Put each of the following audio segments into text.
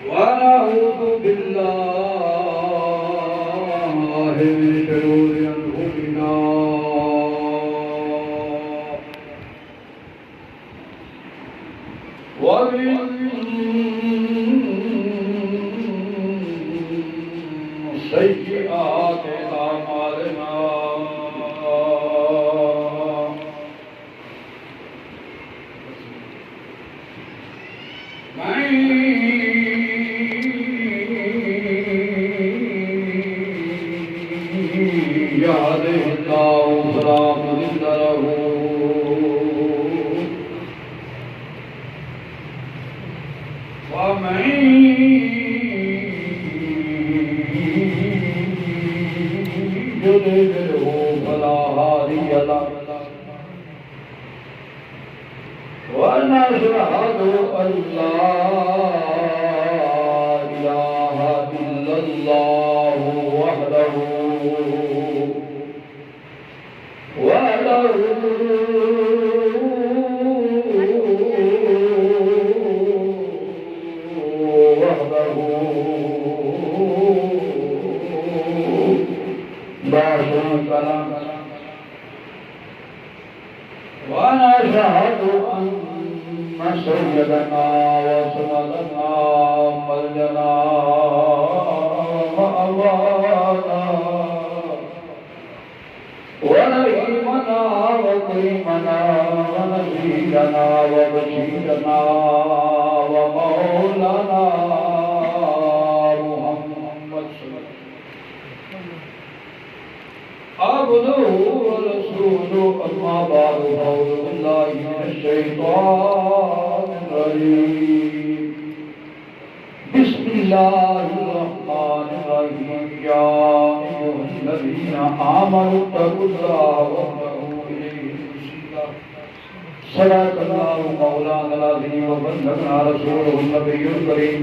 ونعوذ بالله من شرور أنفسنا ومن سيئات أعمالنا من يهده الله فلا مضل له ومن يضلله فلا هادي له ونشهد أن لا إله إلا الله وحده لا شريك له ونشهد أن سيدنا وسندنا ملجنا وأبانا ورحيمنا وكريمنا ونبينا وبشيرنا ومولانا محمد عبده ورسوله أما بعد أعوذ بالله من الشيطان الرجيم بسم الله الرحمن الرحيم يا أيها الذين آمنوا اتقوا الله وابتغوا إليه الوسيلة صدق الله مولانا العظيم وبلغنا رسوله النبي الكريم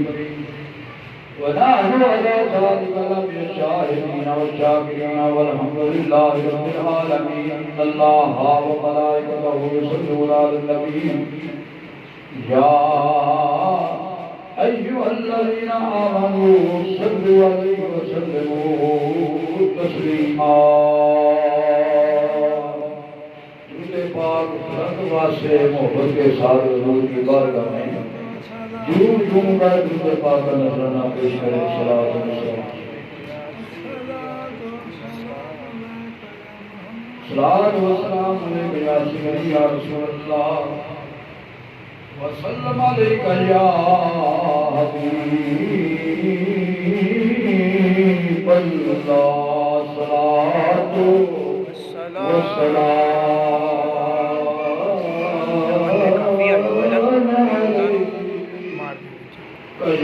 ونحن على ذلك لمن الشاهدين والشاكرين والحمد لله رب العالمين إن الله وملائكته يصلون على النبي يا أيها الذين آمنوا صلوا عليه وسلموا تسليما درود پاک رب واسطے محبت کے ساتھ حضور کی بارگاہ میں جھوم جھوم کر درود پاک کا نذرانہ پیش کریں صلوات و سلام صلوات و سلام علیک یا سیدی یا رسول اللہ وسلم علیک یا حبیب اللہ صلوات و سلام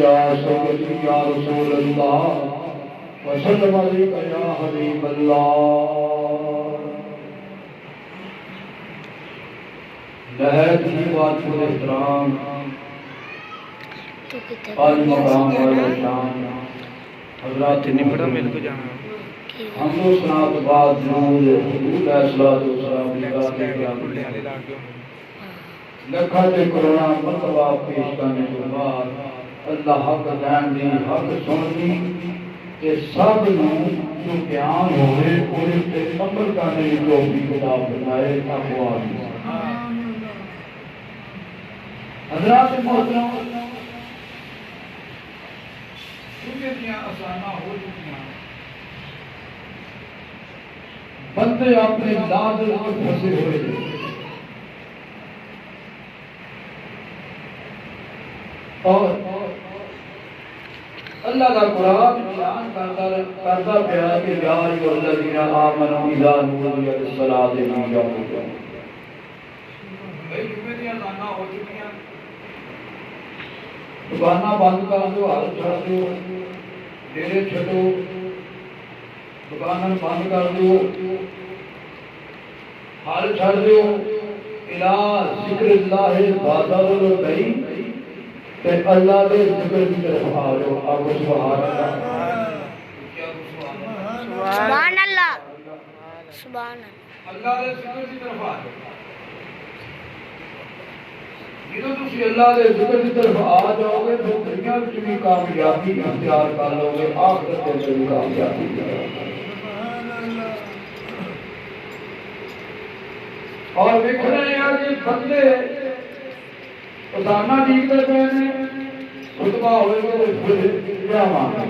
या सय्यदी या रसूल अल्लाह वसल्लम अलैका या हबीब अल्लाह नहायत ही वाजिब एहतराम आज मकाम वाले शान हजरात ने बड़ा मिल को जाना हम लोग सलात बाद जरूर हुजूर अलैहिस्सलातु वस्सलाम की बात के लखा ते करोड़ा मरतबा पेश करने के बाद अल्लाह हक दैन दी हक सुन दी ते सब नूं जो बयान होवे ओदे ते अमल करने दी तौफीक अता फरमाए तकवा दी हज़रात मोहतरम दुनिया दियां आसाना हो चुकियां बंदे अपने लादल में फंसे हुए और अल्लाह का कुरान बयान करता पिया कि या अय्युहल्लज़ीना आमनू इज़ा नूदिया लिस्सलाति मिन यौमिल जुमुअह भाई जुमे दी अज़ानां हो चुकियां दुकानां बंद कर दो हल छड़ दो डेरे छड्डो दुकानां बंद कर दो हल छड़ दो इला ज़िक्रिल्लाह वाज़रुल बैय ते अल्लाह दे जिक्र की तरफ आ जाओ आप सुभान अल्लाह सुभान अल्लाह अल्लाह दे जिक्र की तरफ आ जाओ जो तुम अल्लाह के जिक्र की तरफ आ जाओगे फिर दुनिया में भी कामयाबी इख्तियार कर लोगे, आखिरत में भी कामयाबी। और देख रहे हैं कि बंदे रोजाना डीकते पे ने खुतबा होएगा फिर क्या मांगे।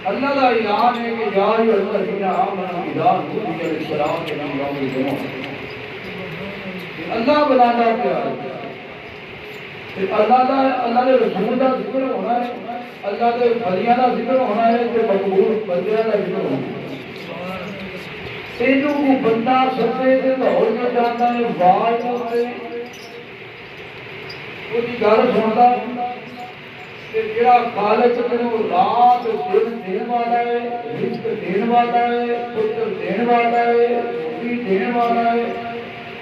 अल्लाह का ऐलान है कि या अय्युहल्लज़ीना आमनू इज़ा नूदिया लिस्सलाति मिन यौमिल जुमुअह। अल्लाह बनाना प्यार है, अल्लाह के रसूल का जिक्र होना है, अल्लाह के वलियां का जिक्र होना है, तो मकबूल बंदियां का जिक्र होना है। तेनू को बंदा सच्चे ते लाहौर में जाता है, वाज होते उसकी गल सुनता ते जेड़ा खालिक तेनू रात दिन देने वाला है, रिज़्क देने वाला है, पुत्र देने वाला है, रोटी देने वाला है,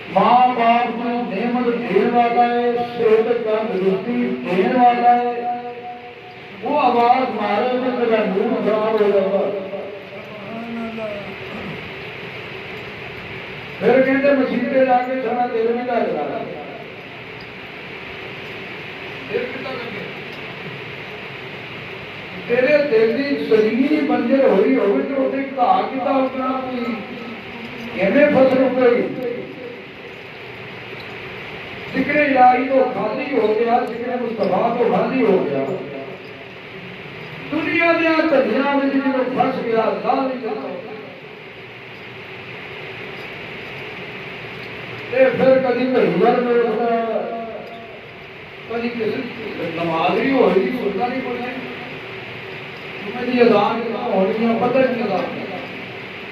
माँ बाप को नेमत देने वाला है, सेहत तंदुरुस्ती देने वाला है, वो आवाज मारे तो तेरा मुंह खराब हो जाएगा। फिर कहते मसीते जाके सारा दिल भी ढक रहा है, तेरे दिल की शरीर बंजर हुई होगी तो उसे घा किता उतना किमें फसल उगेगी। जिक्र इलाही तो खाली हो गया, जिक्र मुस्तफा तो खाली हो गया। दुनिया दियां धलियां में जो फस गया ला नहीं करता फिर कभी महिवर में होता, कभी किसी नमाज भी होगी सुनता नहीं पड़ना, तुम्हें जी अजान होनी है पता नहीं लगा।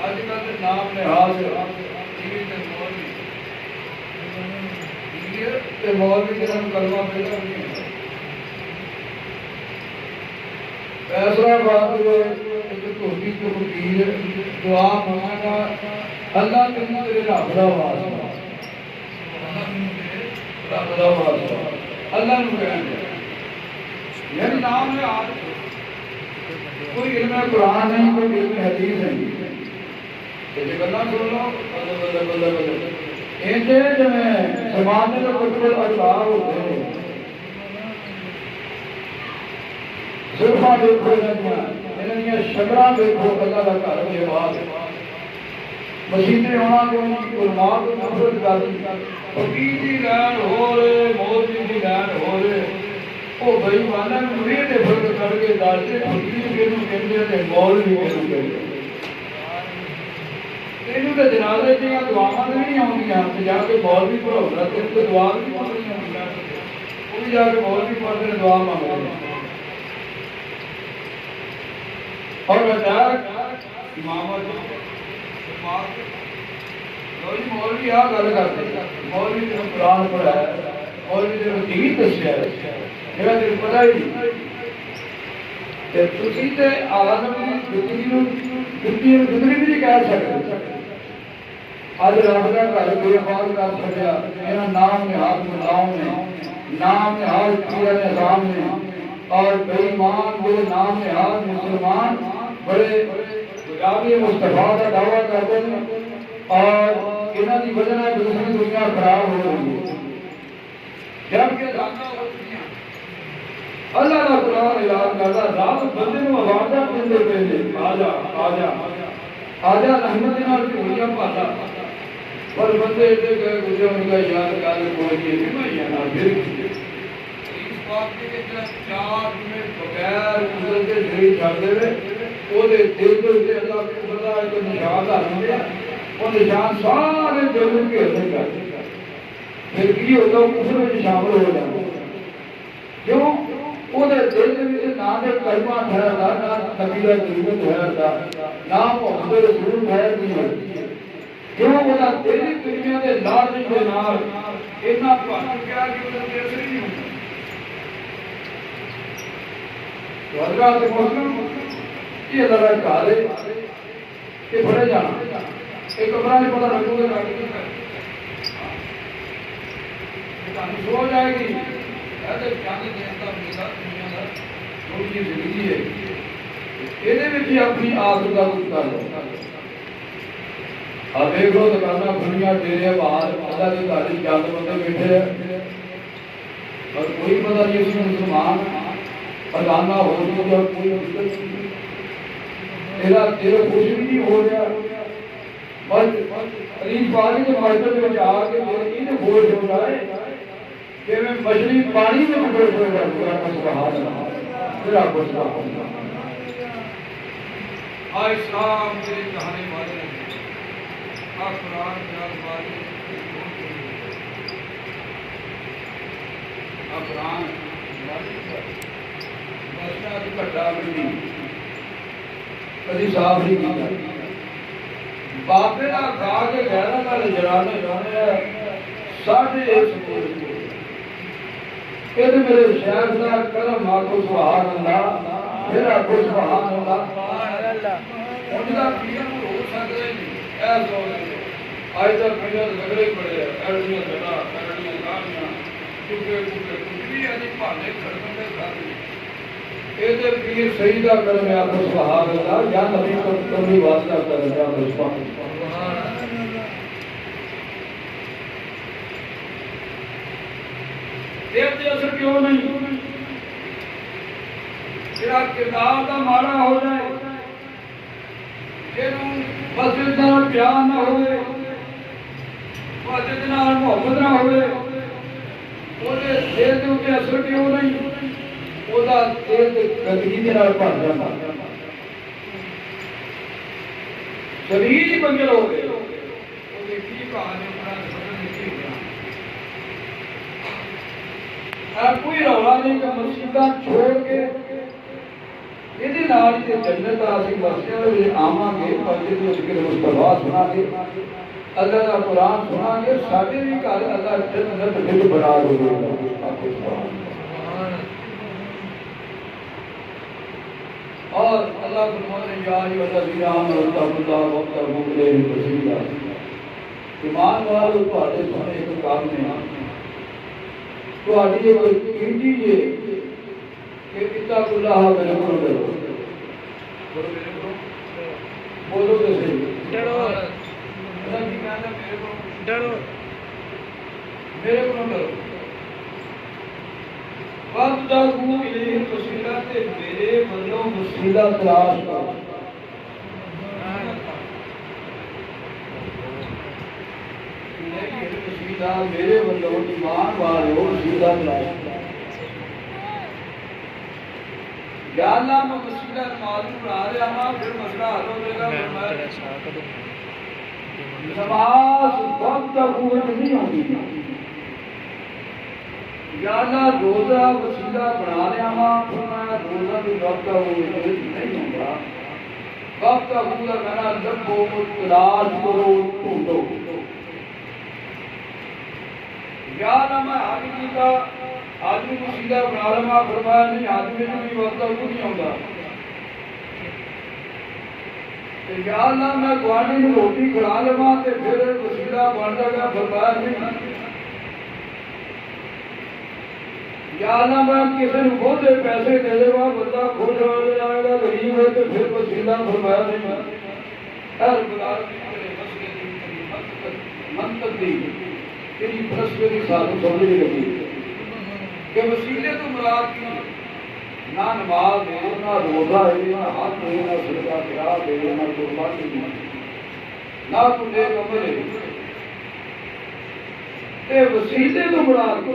अजकल नाम लिहाज मौलवी के नाम कलमा पहला फैसलाबाद धोती के फकीर दुआ मांगा अल्लाह तेनू तेरे रब दा वास्ता, रब दा वास्ता अल्लाह नूं कहंदे यानी नाम है आज कोई इल्म कुरान नहीं, कोई इल्म हदीस नहीं, ये गल्लां सुन लो बल्ले बल्ले बल्ले बल्ले इनके जिवें ज़माने के कुतुब अज़कार होते हैं। जुल्फा देखो इन्हां शक्लां देखो, अल्लाह का घर के बाद मसीते होना कोई उलमा को नफरत कर फकीर की लैन हो रहे, मौलवी की लैन हो रहे, वो बेईमाना मुरीद दे फर्क करके दसदे फकीर किहनूं कहंदे ते मौलवी किहनूं कहंदे। तेनू तो जनाजे दियां दुआवां भी नहीं आउंदियां ते जाके मौलवी पढ़ाउंदा तेनू तो दुआ भी पढ़नी आउंदी, वो भी जाके मौलवी पढ़दे ने दुआ मंगदे। और अचानक इमाम मौलवी आ गल करते, मौलवी तेन कुरान पढ़ाया, मौलवी तेन दीन दस्सिया जेड़ा तेन पता ही नहीं, ते तुसीं ते आदम दी जिंदगी नूं जिंदगी भी नहीं कह सकते। अज रब का घर बेहाल कर छड़िया, मेरा नाम निहाल मुलाओं ने, नाम निहाल किया निजाम ने, और बेईमान जो नाम निहाल मुसलमान बड़े गुलामी मुस्तफा का दावा करते हैं, और इन्हां दी वजह नाल दूसरी दुनिया खराब हो रही है। जबकि अल्लाह का कुरान ऐलान करता रब बंदे नूं आवाज़ां देंदे पे ने, आजा आजा आजा रहमत नाल झोलियां भाला, पर बंदे इतने गए गुजरे उनका याद कर कोई नहीं मैं ना फिर इस बात के चार में बगैर गुजर के शरीर छड़ देवे ओदे दिल दे उत्ते अल्लाह को पता है कि निशान धर दिंदे वो निशान सारे दिल नूं घेरने कर फिर की होगा कुफर में शामिल हो जाता क्यों ओदे दिल विच ना ते कलमा ठहरदा, ना नबी दा दरूद ठहरदा, ना मुहम्मद रसूल ठहरदी है। क्यों ओदा दिल दुनिया के लालच के नाल इतना भर गया कि ओदा दिल ही नहीं होता। तो हज़रात मोहतरम ये लड़ा काले के बड़े जाना एक कमरा नहीं पता लगोगे लाके सो जाएगी ऐसे जाने देता मिला दुनिया का थोड़ी जी जिंदगी है ये अपनी आदत का कुछ कर लो अब देख लो दुकाना खुलियां तेरे बाहर अल्लाह के घर चंद बंदे बैठे हैं और कोई पता नहीं उसमें मुसलमान फलाना हो तो कोई तेरा तेरे कुछ भी नहीं हो रहा बस अली पानी के मास्टर में आके तेरे इन्हें बोझ हो रहा है कि मैं मछली पानी में डूबे हुए तेरा कुछ आज शाम तेरे कहानी वाले कुरान घटा भी कभी साफ नहीं किया बाबे का गा के गहरा का जराने जाने 1.5 मेरे शहर का करम आखो सुभान अल्लाह फिर आखो सुभान अल्लाह उनका पीर हो सकते नहीं ऐसा आज तक पीर लगड़े पड़े एड़ियां जड़ा एड़ियां गाड़ियां चुके चुके कुछ भी आदि भाले खड़कन के खाते ये पीर सही का करम आखो सुभान अल्लाह या नबी को कभी वास्ता कर आखो सुभान देवते असर क्यों नहीं तेरा किरदार का माड़ा हो जाए मस्जिद नाल प्यार ना होवे मस्जिद नाल मोहब्बत ना होवे ओदे दिल दे उत्ते असर क्यों नहीं ओदा दिल गंदगी दे नाल भर जांदा शरीर ही बंजर हो गए ओदे की कहानी बड़ा समझ नहीं कोई रौला नहीं कि मस्जिदां छोड़ के ਇਹਦੇ ਨਾਲ ਹੀ ਜੰਨਤ ਅਸੀਂ ਵਸਦੇ ਹੋਏ ਆਵਾਂਗੇ ਮਸਜਿਦ ਵਿੱਚ ਜ਼ਿਕਰ ਮੁਸਤਫਾ ਸੁਣਾਂਗੇ ਅੱਲਾਹ ਦਾ ਕੁਰਾਨ ਸੁਣਾਂਗੇ ਸਾਡੇ ਵੀ ਘਰ ਅੱਲਾਹ ਜੰਨਤ ਵਿੱਚ ਬਣਾ ਦੇਵੇਗਾ और अल्लाह फरमाते हैं या अय्युहल्लज़ीना आमनू तक़ुल्लाह वब्तगू इलैहि वसीला ईमान वालों ਤੁਹਾਡੇ ਸਾਹਮਣੇ ਇੱਕ ਕੰਮ ਹੈ ਤੁਹਾਡੀ ਇਹ ਕੋਈ ਇੰਡੀ ਜੇ कि इत्तक़ुल्लाह मेरे को डरो बोलो तो सही डरो डरो मेरे को डरो वब्तगू इलैहि वसीला ते मेरे वल्लों वसीला तलाश करो वसीला मेरे वल्लों ईमान वालों वसीला तलाश करो या अल्लाह मैं वसीला मालूम बना रहा हां फिर मसला हल हो जाएगा नमाज वक्त पूरी नहीं होती या अल्लाह रोजा वसीला बना रहा हां फरमाया रोजा भी वक्त पूरी नहीं होगा वक्त पूरा कहना लबो तलाश करो ढूंढो या अल्लाह मैं हाजिरी का आदमी को सीधा बना लवा फरमाया नहीं आदमी को भी वक्त नहीं आता या अल्लाह मैं गुआढ़ी को रोटी खिला लवा तो फिर वसीला बन जाएगा फरमाया नहीं या अल्लाह मैं किसी को खुद पैसे दे देगा बंदा खुश हो जाएगा गरीब है तो फिर वसीला फरमाया नहीं हर मंतक दी तेरी फलसफे की सानू समझ नहीं लगी कि वसीले तो मुराद की ना नमाज है ना रोजा है ना हज है ना सदका खिरात है ना कुर्बानी है ना कोई नेक अमल है ते वसीले तो मुराद की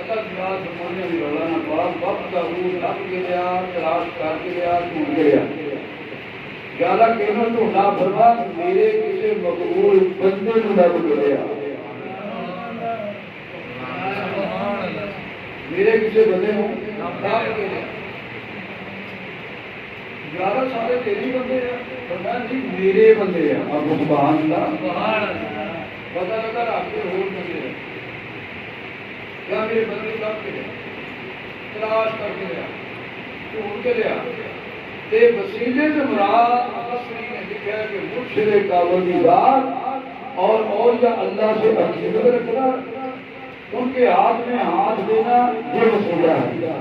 अल्लाह खिलाफ जमाने में रोला ना बाप वक्त का रूह लग गया तलाश करके गया ढूंढ गया ज्यादा कहना तो ना फरमा मेरे किसी मकबूल बंदे को ना मिलया मेरे किसी बंदे हो ज्यादा सारे तेरे बंदे हैं फरमाया नहीं मेरे बंदे हैं अब सुभान अल्लाह पता लगा आपके होर बंदे हैं क्या मेरे बंदे कब के तलाश करके लिया ढूंढ के लिया ते वसीले से मुराद अफसरी ने लिखा है कि मुर्शिद काबुलीदार और या अल्लाह से अकीदत रखना उनके हाथ में हाथ देना ये वसीला है।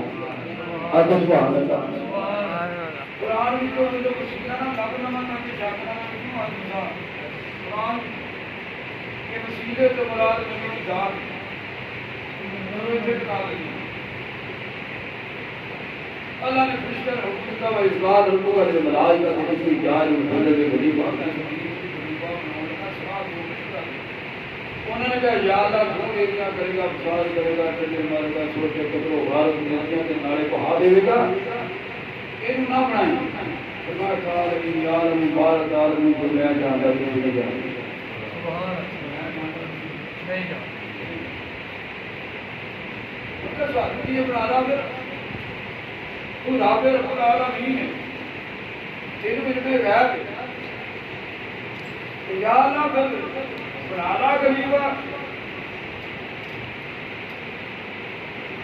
कुरान भी तो जो वसीला ना लग ना मन के जागना क्यों आंदा कुरान के वसीले तो मुराद नबी की जात नबी से बता दी अल्लाह ने फरिश्ते ने हुक्म दिया व इज़ाद रब्बुका लिल मलाइका इन्नी जाइलुन फिल अर्दि खलीफा उन्होंने कहा या अल्लाह तू एरिया करेगा विश्वास करेगा चले मारेगा सोचे कदरो भारत नदियां के नाले बहा देगा इन्हें ना बनाए फरमाया काल इन यार मुबारक आलम को मैं जानता हूं नहीं जानता सुभान अल्लाह नहीं जानता उनका स्वागत ये बना रहा फिर तू राबे रब्बुल आलमीन है तेरे में गैर तो या अल्लाह फिर बनाना गरीबा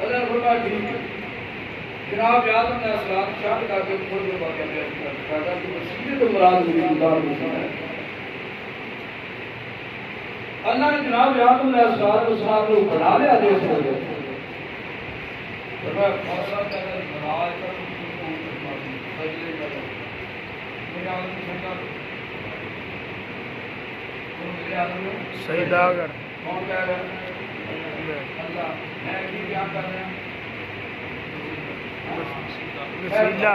अल्लाह फरमाया ठीक है जनाब आदम ने सलात शाद करके थोड़ी देर बाद कहा कि वसीले तो मुराद मुराद है अल्लाह ने जनाब आदम ने सलात को बना लिया दे सकते फरमाया फौसला कर नमाज कर सजदे कर मेरे आदम की सजदा सईदागर कौन कह रहा है अल्लाह मैं भी क्या कर रहा हूं वसीला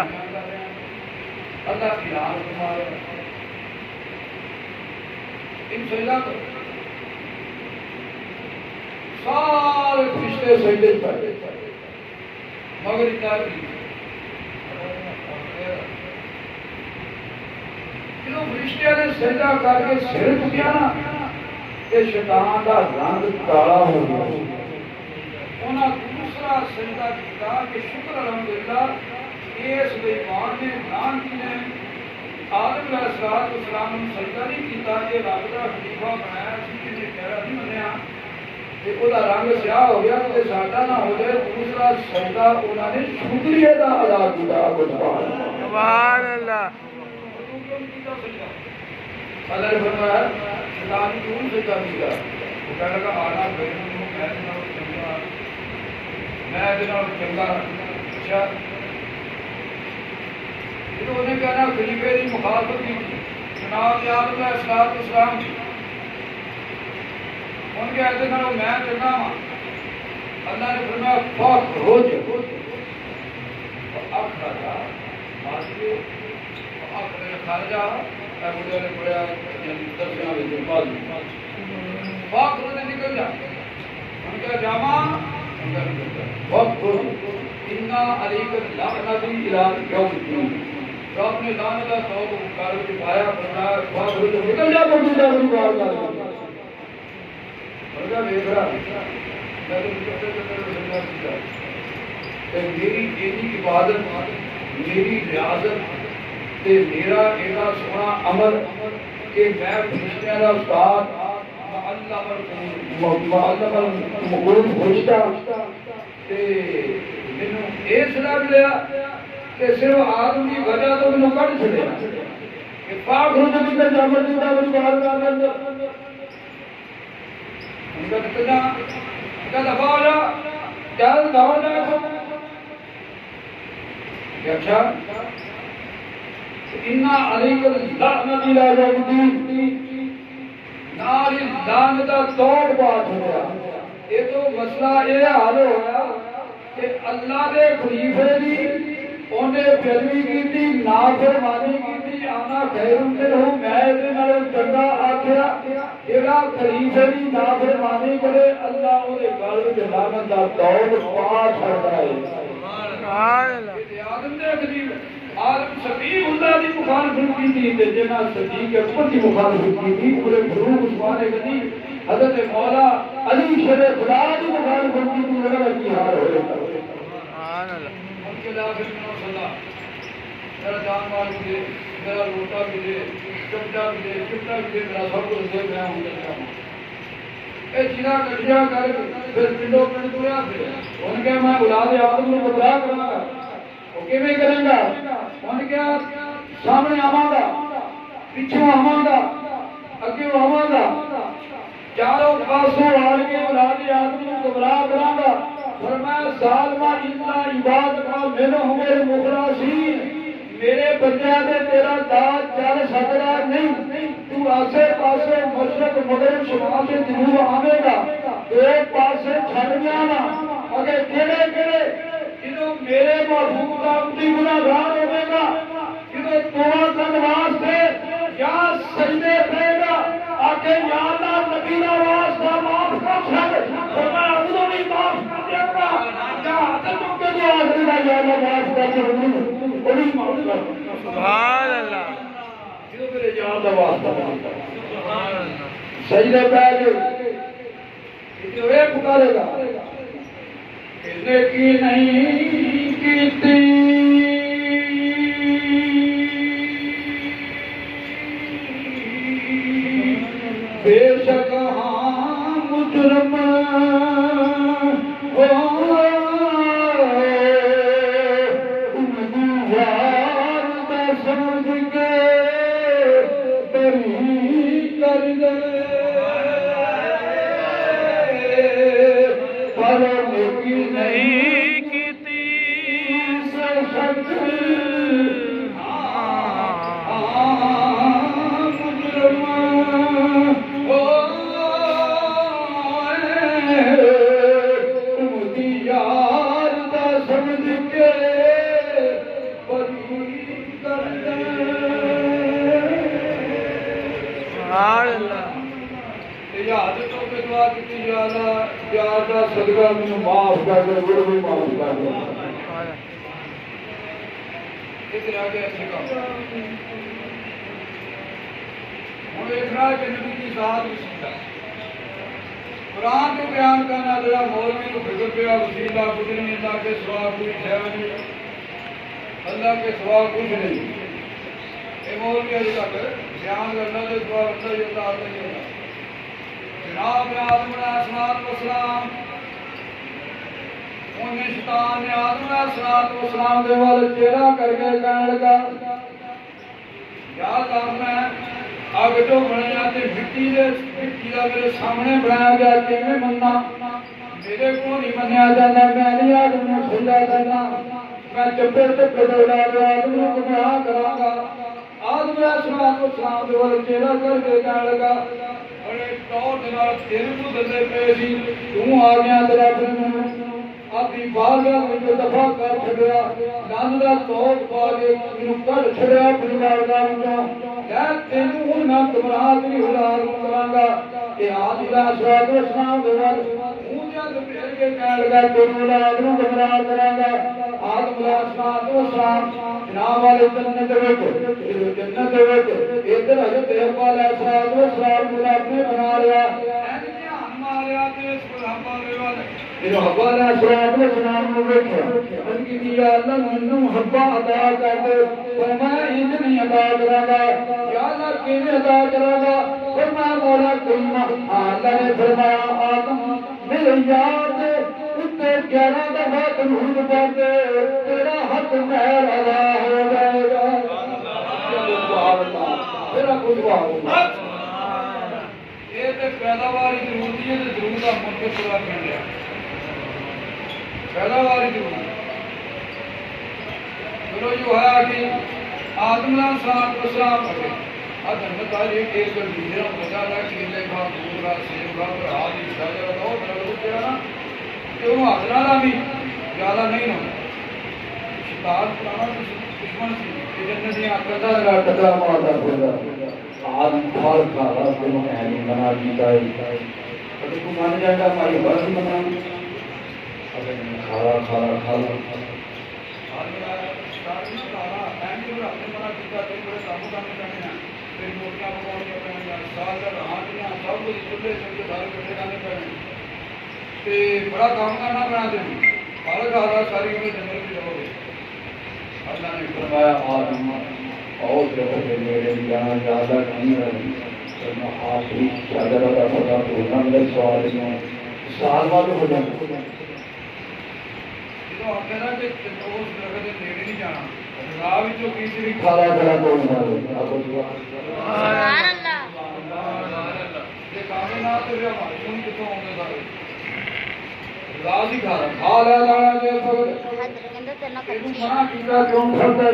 अल्लाह की राह तुम्हारे इन सजदा को सारे फरिश्ते सजदे पर मगर इतना जो फरिश्ते ने सजदा करके सिर झुकिया ना ते शैतान का रंग काला हो गया उन्हें दूसरा सजदा किया कि शुक्र अल्हम्दुलिल्लाह इस बेईमान ने लानती ने आदम अलैहिस्सलाम को सजदा नहीं किया कि रब का खलीफा बनाया सी कि कहरा नहीं मन्या ते ओदा रंग स्याह हो गया ते साडा ना हो जाए दूसरा सजदा उन्होंने शुक्रिया दा अदा किया सुभान अल्लाह अल्लाह ने फरमाया शैतान क्यों सजदा किया वो कहने लगा आना फिर मैं चंगा अच्छा जो उन्हें कहना खलीफे की मुखालफत की जनाब आदम अलैहिस्सलाम की उनके ऐसे ना मैं चंगा वा अल्लाह ने फरमाया फखरुज अखरजा मारके अखरजा खारजा मुझे ने पढ़ा दर्शना में पाल फखरुज निकल जा उनका जामा फखरुज इन्ना अलैका लानती इला यौम तो आपने लानत का तौब कर के पाया फरमाया फखरुज निकल जा मौजूदा परिवार का मगर मेरा मैं तो मेरी इतनी इबादत मेरी रियाजत ते मेरा एड़ा सोना अमल कि मैं फरिश्तियां दा उस्ताद मुअल्लम फरिश्ता ते मैनू ये सलाह मिलिया कि सिर्फ आदम की वजह तो मैनू कढ़ छड़िया कि पाक रुज निकल जा मौजूदा परिवार का अंदर उनका कितना उनका दफा हो जा चल दौड़ जा अच्छा इन्ना अलैकुम लानत इला यौमिद्दीन नारी लानत दा तौब बात होया ये तो मसला ये हाल होया कि अल्लाह दे खलीफे दी ओने बेदबी कीती नाफरमानी कीती आना खैरुन मिनहु मैं इहदे नाल चंगा आखिया जेड़ा खलीफे दी नाफरमानी करे अल्लाह ओदे गल विच लानत दा तौब पा छड़दा है सुभान अल्लाह आदम दे खलीफे आदम सदीक अल्लाह की मुखालफत की थी ते जना सदीक अकबर की मुखालफत की थी पूरे फरूक उस्मान गनी हजरत मौला अली शेर खुदा की मुखालफत की थी लगा की हाल हो सुभान अल्लाह उनके लागे में सल्ला मेरा जान माल मुझे मेरा लोटा मुझे चमचा मुझे चिमटा मुझे मेरा सब कुछ दे मैं हूं ए जिना कटिया कर फिर पिंडो पिंड तुया फिर उनके मैं औलाद आदम को बदला करूंगा किवें करेंगा उन्हें क्या सामने आवांगा पिछू आवांगा अगे आवांगा चारों पासों आड़ के औलाद आदम को गुमराह करांगा फरमाया सालमा इल्ला इबाद का मेरे मेरे मुखलासीन मेरे बंदियां ने तेरा दाद चल सकता नहीं, तू आसे पासे मशरक मगरब शुमाल से जनूब आवेगा, एक पासे छड़ जाना अगर केड़े केड़े जो मेरे महबूब का उम्मती गुनाहगार होगा, जो तौबा करने वास्ते या सजदे पेगा आके या अल्लाह नबी का वास्ता माफ कर छड़, तो मैं उनको भी माफ कर दूंगा या हद के जो आखिरी का या अल्लाह माफ कर दूंगा बड़ी माफ कर। सुभान अल्लाह। जो मेरे जान का वास्ता सुभान अल्लाह सजदे पे जो एक पुकारेगा इसने की नहीं कीती बेशक हाँ मुजरम समझ के बरी कर दे पर नहीं कीती सच सदका मैं माफ कर दे, गुरु भी माफ कर दे। इधर आ गया सिखा हम देखना कि नबी की जात वसीला कुरान को बयान करना जरा मौलवी को फिक्र पिया वसीला कुछ नहीं, अल्लाह के सिवा कोई है नहीं, अल्लाह के सिवा कुछ नहीं। ये मौलवी अभी तक बयान करना तो सिवा अल्लाह ही अल्लाह ही अल्लाह। जनाब आदम अलैहिस्सलाम उन्हें शैतान ने आदम अलैहिस्सलाम के वाल चेहरा करके कहने लगा या अल्लाह मैं अग जो बनाया ते मिट्टी का मेरे सामने बनाया गया किवें मन्ना, मेरे को नहीं मन्या जाता, मैं नहीं आदम नूं सजदा करना, मैं चप्पे चप्पे दौड़ा आदम नूं गुमराह करांगा। आदम अलैहिस्सलाम के वाल चेहरा करके कहने लगा बड़े टौर दे नाल तेरे को दंदे पे सी, तू आ गया तेरा अपने अपनी बारगाह में दफा कर छड़िया, नंद दा तौक पा के मैनूं कढ छड़िया अपनी बारगाह विचों, मैं तेनू हुण मैं गुमराह नहीं हुलार करांगा। ये आदम अलैहिस्सलाम दे वाल मूंह जद फेर के कहण लगा तेनू औलाद नूं गुमराह करांगा। आदम अलैहिस्सलाम जनाब वाले जन्नत विच इधर हज़रत हव्वा अलैहिस्सलाम को अपने बना लिया, ध्यान मारिया ते हव्वा दे वाल हव्वा अलैहिस्सलाम ने देखा उनकी दिया अल्लाह मैनू हव्वा अदा कर दे, पर मैं इंज नहीं अदा करांगा, या अल्लाह किवें अदा करांगा, पर मैं मौला करीमा अल्लाह ने फरमाया आदम मेरे याद उत्ते 11 दफा तनूर पढ़ दे, तेरा हक महर अदा हो जाएगा। तेरा कुछ ये तो पैदावार ही जरूरत है, तो जरूर का मुल्क पूरा कर लिया पैदावार ही जरूरत। चलो जो है कि आदम अलैहिस्सलाम जन्नत वाली एक कर दीजिए मजा ना केले का दूसरा सेब का हाथ ही साजा तो बड़ा तेरा ना क्यों हाथ ना भी ज्यादा नहीं ना शैतान पुराना दुश्मन से जन्नत की आकदा लगा टकरा मारता फिरदा आदम फल खा रहा है तो नहीं बना दीता है तो तू मान जाएगा भाई बस बना अगर खाला खाला खाला अपने मना दीता तो बड़े काबू करने करने हैं, फिर मोटियां पकाउणियां पैणियां, साल तक हांडियां सब कुछ चुल्हे चुल्हे सारे कट्ठे करने पैणे ते बड़ा काम करना पैना तेनूं फल खा रहा सारी उम्र जंगल में रहोगे। अल्लाह ने फरमाया आदम और जब के नेड़े जाना ज्यादा नहीं रही तो मैं आखिरी चादर का पता तो नंदे सवाल में साल वाले हो जाते तो आप कहना कि उस जगह के नेड़े नहीं जाना राह विचों किसी भी खाला करा तो सुभान अल्लाह ये कामे ना तो रे हमारे तुम कितों होंगे सारे राह ही खा ला दाना के तेना कच्ची मना किया क्यों करता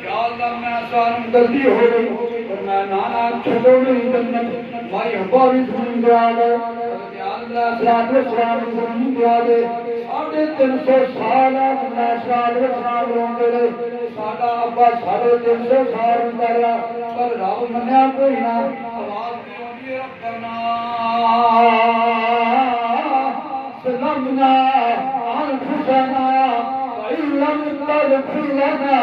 या अल्लाह मैं आसान गलती हो गई और मैं नाना छोड़ो नहीं जन्नत भाई हब्बा भी सुन के आ गए या अल्लाह सलात व सलाम सुन के आ गए 350 साल अपना साल व सलाम रोंदे रहे साडा अब्बा 350 साल करा पर रब मन्या कोई ना आवाज नहीं आती रब्बना सलामना अनफुसना وإن تغفر لنا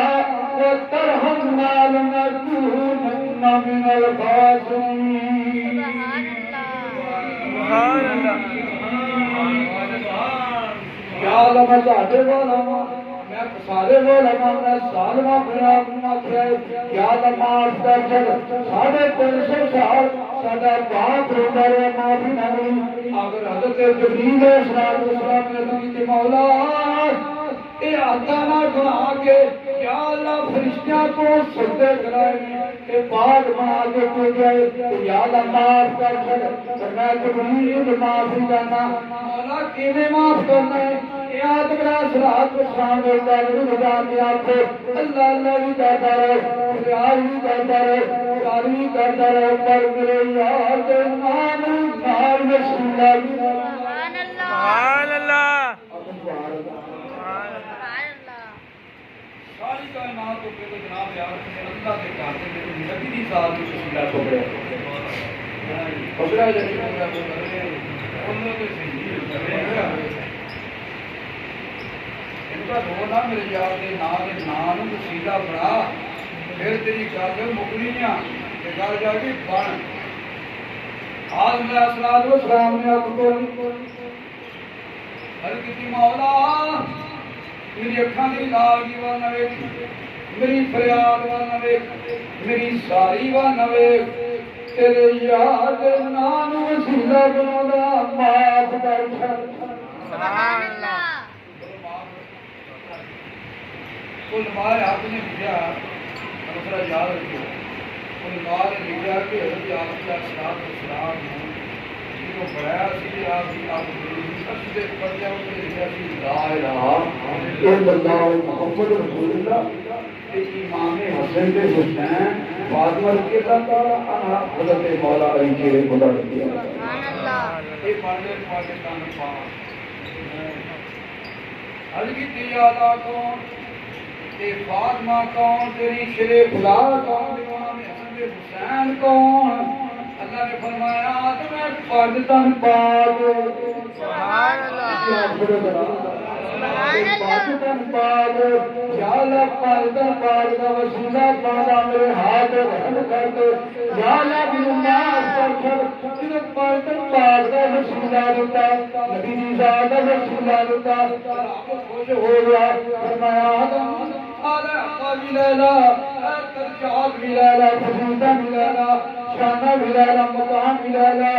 وترحمنا لنكونن من الخاسرين سبحان الله या अल्लाह मैं चाहते बोला मैं सारे बोला मैं सालमा फिरा आख्या या अल्लाह माफ कर चल 350 साल साडा बाप रोंदा रहा माफी मांगी अगर हजरत जबरील अलैहिस्सलाम ने की मौला ये आता ना बना के या अल्लाह फरिश्तियां को सजदे कराए के बाद बना के तो गए या अल्लाह माफ कर मैं जबरील माफी करना मौला किने माफ करना है याद करा सलात व सलाम देता है खुदा के आपको अल्लाह अल्लाह भी करता रहे प्यार भी करता रहे सारी भी करता रहे पर मेरे यार के नाम नाल में सुनना सुभान अल्लाह सुभान अल्लाह सारी कायनात को जनाब यार अल्लाह के कहते हैं नबी दी साथ में सुनना पकड़े पकड़ा जब उन्होंने तो सही इनका रोना मेरे यार के नाम सीधा बड़ा फिर तेरी गल मुकनी आ गल जाएगी बन आदम अलैहिस्सलाम ने आपको हर किसी मौला मेरी अखा की लालगी वाल न वेख मेरी फरियाद वाल न वेख मेरी सारी वाल न वेख तेरे याद नाम वसीला बनादा माफ कर सुभान अल्लाह कुल माल आपने लिखा दूसरा याद रखियो कुल माल ने लिखा कि हजरत अलैहिस्सलाम को बढ़ाया सी आप सबसे पढ़ते हो तो लिखा सी ला इलाहा इल्लल्लाह मुहम्मद रसूलुल्लाह ते इमाम हसन के हुसैन फातिमा रज़ी अल्लाह ताला अन्हा हजरत मौला अली शेर खुदा रज़ी अल्लाह सुभान अल्लाह ये पढ़ने पाकिस्तान में पास अली की तियादा कौन ते फातिमा कौन तेरी शेर खुदा कौन इमाम हसन के हुसैन कौन अल्लाह ने फरमाया तुम्हें पर्दतन पाक सुभान अल्लाह पर्दतन पाक या अल्लाह पर्दतन पाक का वसीला पाना मेरे हाथ रहम कर दे या अल्लाह बिन्नास कर तेरे पर्दतन पाक का वसीला देता नबी दी जात का वसीला देता आपको खुश हो गया फरमाया आला अब्बी लैला तरजात भी लैला फजीदा भी लैला शाना भी लैला मकान भी लैला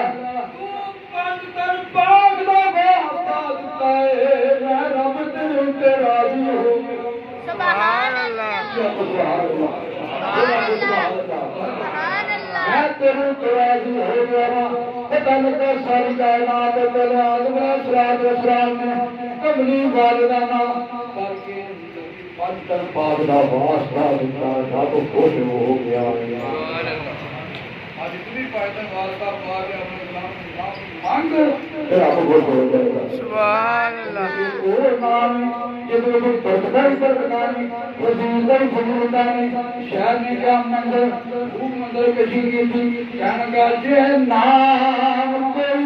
तू पंजतन पाक दा वास्ता दिता है मैं रब तेरे ते राजी हो गया सुभान अल्लाह सुभान अल्लाह सुभान अल्लाह मैं तेरे ते राजी हो गया पता लगा सारी कायनात तेरे आदम अलैहिस्सलाम ने कमली वालिदाना करके पंजतन पाक दा वास्ता दिता रब खुश हो गया आज इतनी पैदल वास्ता पा के अपने गुलाम की मांग फिर आपको खुश हो जाएगा सुभान अल्लाह वो नाम जिसमें कोई बरकत ही बरकत वजीला ही फजीलता नहीं शहर ने क्या मंदिर खूब मंदिर कशी की थी कहने का जे नाम कोई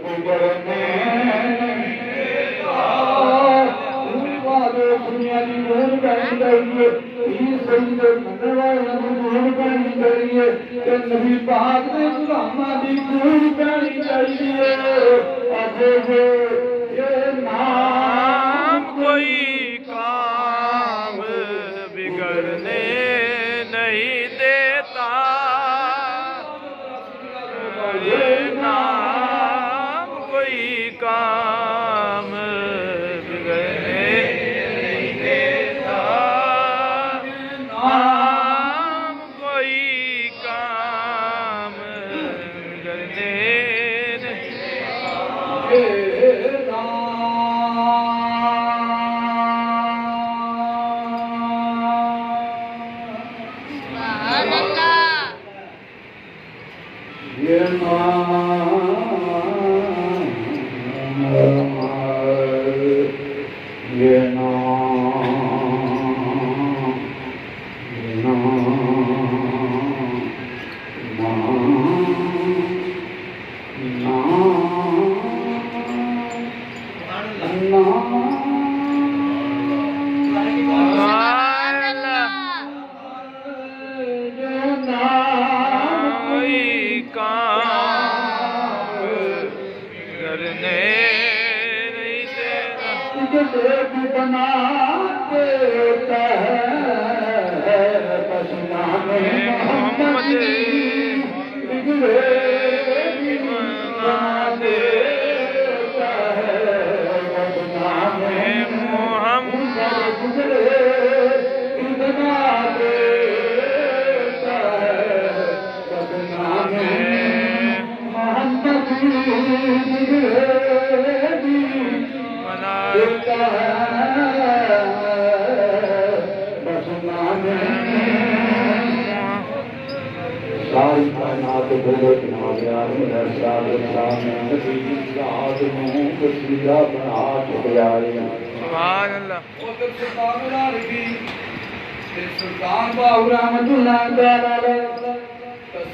गुजरने दुनिया की नूर करनी चाहिए सही मंदिर वाले नूर करनी चाहिए नबी पाक ने गुलामा की नूर करनी चाहिए ये नाम कोई काम बिगड़ने नहीं देता ये नाम कोई काम बिगड़ने नहीं देता नाम कोई काम बिगड़ने नाम बिगड़े भी बना देता है बस नाम मोहम्मद बिगड़े भी बना देता है बस नाम मोहम्मद बिगड़े भी बना देता है बस नाम मोहम्मद बिगड़े देता है बस नाम सारी कायनात बोले वसीला बना छुड़िया सुभान अल्लाह सुल्तान बाबू रहमतुल्लाह तआला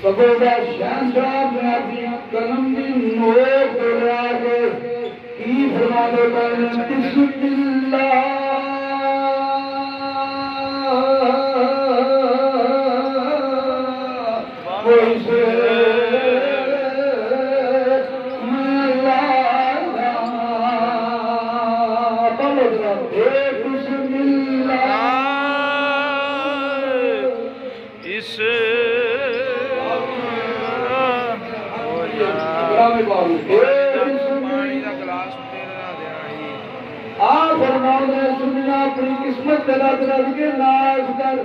सबोदा शहंशाह नबी कलम दी नोट लागे की फरमा दे बिस्मिल्लाह कोई से अपनी किस्मत के नाश कर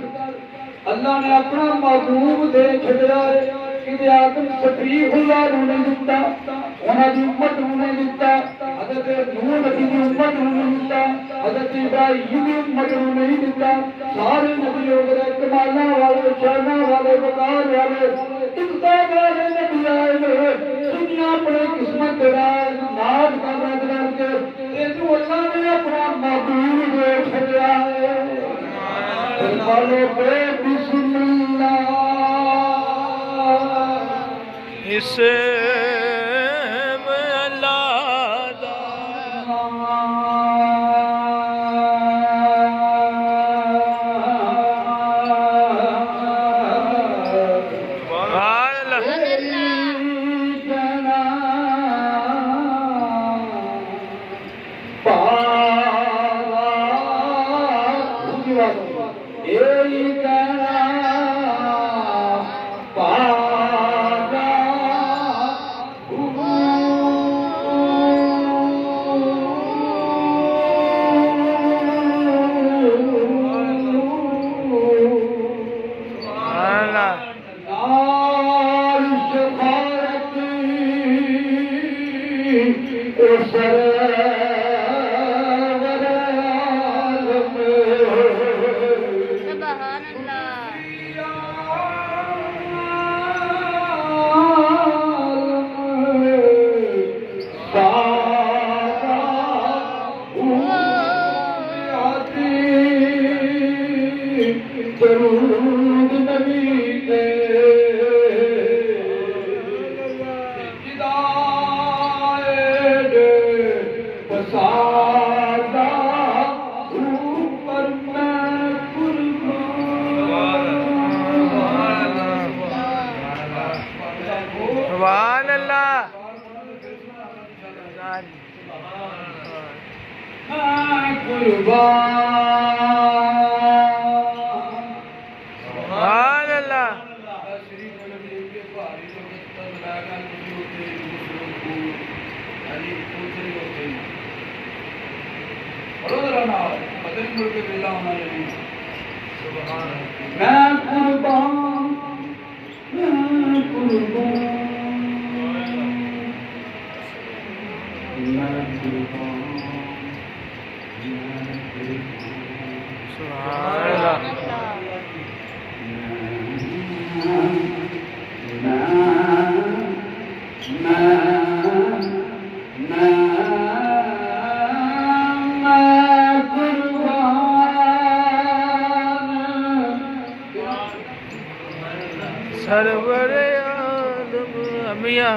अल्लाह ने अपना महबूब दे छड़िया कि आदम सफीहुल्लाह नहीं दिता उन्होंने उम्मत नहीं दिता हजरत नूह नबी की उम्मत नहीं दिता हजरत इब्राहिम की उम्मत नहीं दिता सारे नबी लोग कमाला वाले शाना वाले वकार वाले इतना वाले नबी आए दुनिया अपने किस्मत नाश कर तू अल्लाह ने अपना महबूब दे छड़िया बोलो बिस्मिल्लाह इस अल्लाह दा सुभान अल्लाह सुभान अल्लाह मैं कुर्बान मैं कुर्बान मैं कुर्बान सुभान अल्लाह सरवर आलम अमिया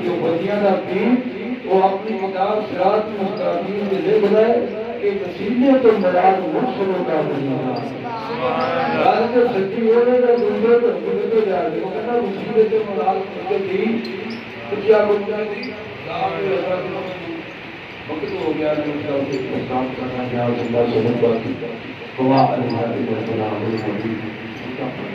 जो बदियां का पीर वो अपनी किताब सिरात मुस्तकीम में लिख रहा है कि वसीले तो मुराद मुर्शद का बनिया बात तो सच्ची हो रही है दूसरे तो दूसरे तो जा रहे हो कहना वसीले तो मुराद मुर्शद दी क्या बच्चा दी वक्त हो गया मुर्शद के काम करना क्या अल्लाह से बात हुआ अल्लाह के बना